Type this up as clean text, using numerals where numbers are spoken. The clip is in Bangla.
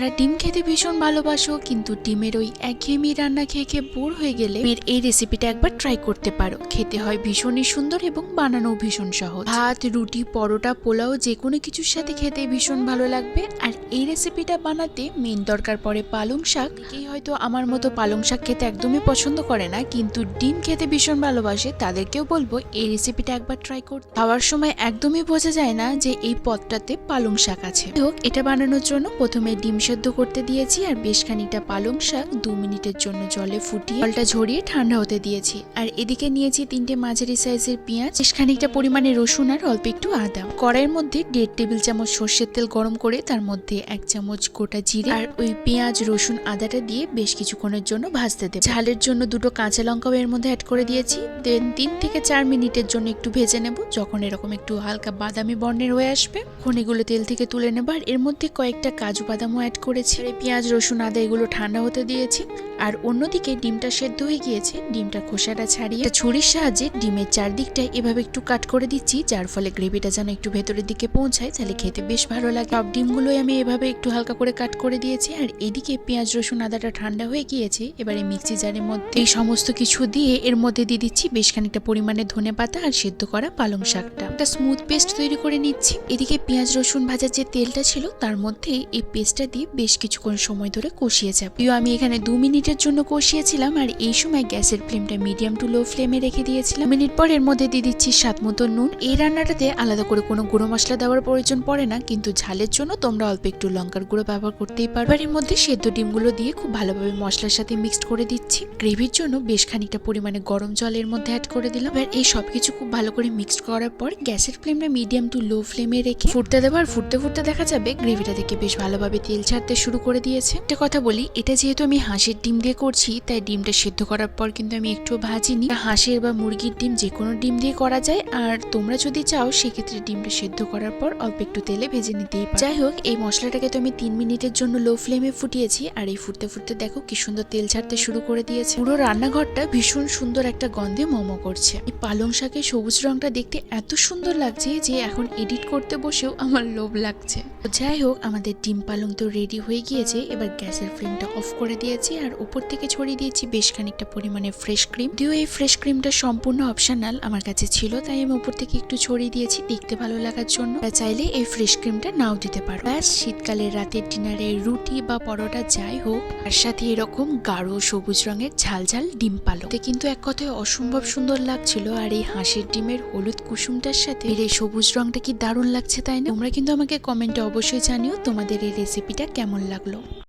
যারা ডিম খেতে ভীষণ ভালোবাসো কিন্তু ডিমের ওই একঘেয়েমি রান্না খেয়ে খেয়ে বোর হয়ে গেলে এই রেসিপিটা একবার ট্রাই করতে পারো। খেতে হয় ভীষণই সুন্দর এবং বানানো ভীষণ সহজ। ভাত, রুটি, পরোটা, পোলাও যে কোনো কিছুর সাথে খেতে ভীষণ ভালো লাগবে। আর এই রেসিপিটা বানাতে মেন দরকার পড়ে পালং শাক। এই হয়তো আমার মতো পালং শাক খেতে একদমই পছন্দ করে না, কিন্তু ডিম খেতে ভীষণ ভালোবাসে, তাদেরকেও বলবো এই রেসিপিটা একবার ট্রাই করতে। খাওয়ার সময় একদমই বোঝা যায় না যে এই পদটাতে পালং শাক আছে। এটা বানানোর জন্য প্রথমে ডিম সেদ্ধ করতে দিয়েছি আর বেশ খানিকটা পালং শাক 2 মিনিটের জন্য জলে ফুটিয়ে জলটা ঝরিয়ে ঠান্ডা হতে দিয়েছি। আর এদিকে নিয়েছি 3টে মাঝারি সাইজের পেঁয়াজ, বেশ খানিকটা পরিমাণে রসুন আর অল্প একটু আদা। কড়াইয়ের মধ্যে 1.5 টেবিল চামচ সর্ষের তেল গরম করে তার মধ্যে 1 চামচ গোটা জিরে আর ওই পেঁয়াজ, রসুন, আদাটা দিয়ে বেশ কিছুক্ষণের জন্য ভাজতে দেব। ঝালের জন্য 2টো কাঁচা লঙ্কাও এর মধ্যে অ্যাড করে দিয়েছি। দেন 3 থেকে 4 মিনিটের জন্য একটু ভেজে নেব। যখন এরকম একটু হালকা বাদামি বর্ণের হয়ে আসবে তখন এগুলো তেল থেকে তুলে নেব। আর এর মধ্যে কয়েকটা কাজু বাদামও অ্যাড করেছি। পেঁয়াজ, রসুন, আদা এগুলো ঠান্ডা হতে দিয়েছি। আর অন্যদিকে ডিমটা সেদ্ধ হয়ে গিয়েছে, ডিমটা খোসাটা ছাড়িয়ে ছুরির সাহায্যে ডিমের চারদিকটায় এভাবে একটু কাট করে দিচ্ছি, যার ফলে গ্রেভিটা যেন একটু ভেতরের দিকে পৌঁছায়, তাহলে খেতে বেশ ভালো লাগে। সব ডিমগুলোই আমি এভাবে একটু হালকা করে কাট করে দিয়েছি। আর এদিকে পেঁয়াজ, রসুন, আদাটা ঠান্ডা হয়ে গিয়েছে। এবারে মিক্সি জারের মধ্যে এই সমস্ত কিছু দিয়ে এর মধ্যে দিয়ে দিচ্ছি বেশ খানিকটা পরিমাণে ধনেপাতা আর সেদ্ধ করা পালং শাকটা। একটা স্মুথ পেস্ট তৈরি করে নিচ্ছি। এদিকে পেঁয়াজ, রসুন ভাজার যে তেলটা ছিল তার মধ্যে এই পেস্টটা দিয়ে বেশ কিছুক্ষণ সময় ধরে কষিয়ে যাব। আমি এখানে 2 মিনিটের জন্য কষিয়েছিলাম। আর এই সময় গ্যাসের ফ্লেমটা মিডিয়াম টু লো ফ্লেমে রেখে দিয়েছিলাম। মিনিট পর এর মধ্যে দিয়ে দিচ্ছি স্বাদ মতো নুন। এই রান্নাটাতে আলাদা করে কোনো গুঁড়ো মশলা দেওয়ার প্রয়োজন পড়ে না, কিন্তু ঝালের জন্য তোমরা অল্প একটু লঙ্কার গুঁড়ো ব্যবহার করতেই পারবে। এর মধ্যে সেদ্ধ ডিমগুলো দিয়ে খুব ভালোভাবে মশলার সাথে মিক্সড করে দিচ্ছি। গ্রেভির জন্য বেশ খানিকটা পরিমাণে গরম জল এর মধ্যে অ্যাড করে দিলাম। আর এই সবকিছু খুব ভালো করে মিক্সড করার পর গ্যাসের ফ্লেমটা মিডিয়াম টু লো ফ্লেমে রেখে ফুটতে দেবো। আর ফুটতে ফুটতে দেখা যাবে গ্রেভিটা থেকে বেশ ভালোভাবে তেল ছাড়তে শুরু করে দিয়েছে। একটা কথা বলি, এটা যেহেতু আমি হাঁসের ডিম দিয়ে করছি তাই ডিমটা সেদ্ধ করার পর কিন্তু আমি একটু ভাজিনি। হাঁসের বা মুরগির ডিম যে কোনো ডিম দিয়ে করা যায়। আর তোমরা যদি চাও সেক্ষেত্রে ডিমটা সেদ্ধ করার পর অল্প একটু তেলে ভেজে নিতেই পারো। যাই হোক, এই মশলাটাকে তো আমি 3 মিনিটের জন্য লো ফ্লেমে ফুটিয়েছি। আর এই ফুটতে ফুটতে দেখো কি সুন্দর তেল ছাড়তে শুরু করে দিয়েছে। পুরো রান্নাঘরটা ভীষণ সুন্দর একটা গন্ধে মোমো করছে। এই পালং শাকের সবুজ রংটা দেখতে এত সুন্দর লাগছে যে এখন এডিট করতে বসেও আমার লোভ লাগছে। যাই হোক, আমাদের ডিম পালং তো রেডি হয়ে গিয়েছে। এবার গ্যাসের ফ্লেমটা অফ করে দিয়েছি আর উপর থেকে ছড়িয়ে দিয়েছি বেশ খানিকটা পরিমাণে ফ্রেশ ক্রিম। যদিও এই ফ্রেশ ক্রিমটা সম্পূর্ণ অপশনাল, আমার কাছে ছিল তাই আমি উপর থেকে একটু ছড়িয়ে দিয়েছি দেখতে ভালো লাগার জন্য। চাইলে এই ফ্রেশ ক্রিমটা নাও দিতে পারো। ব্যাস, শীতকালের রাতের ডিনারে রুটি বা পরোটা যাই হোক, তার সাথে এরকম গাঢ় সবুজ রঙের ঝাল ঝাল ডিম পালং কিন্তু এক কথায় অসম্ভব সুন্দর লাগছিল। আর এই হাঁসের ডিমের হলুদ কুসুমটার সাথে এই সবুজ রংটা কি দারুণ লাগছে, তাই না? তোমরা কিন্তু আমাকে কমেন্টে অবশ্যই জানিও তোমাদের এই রেসিপিটা কেমন লাগলো।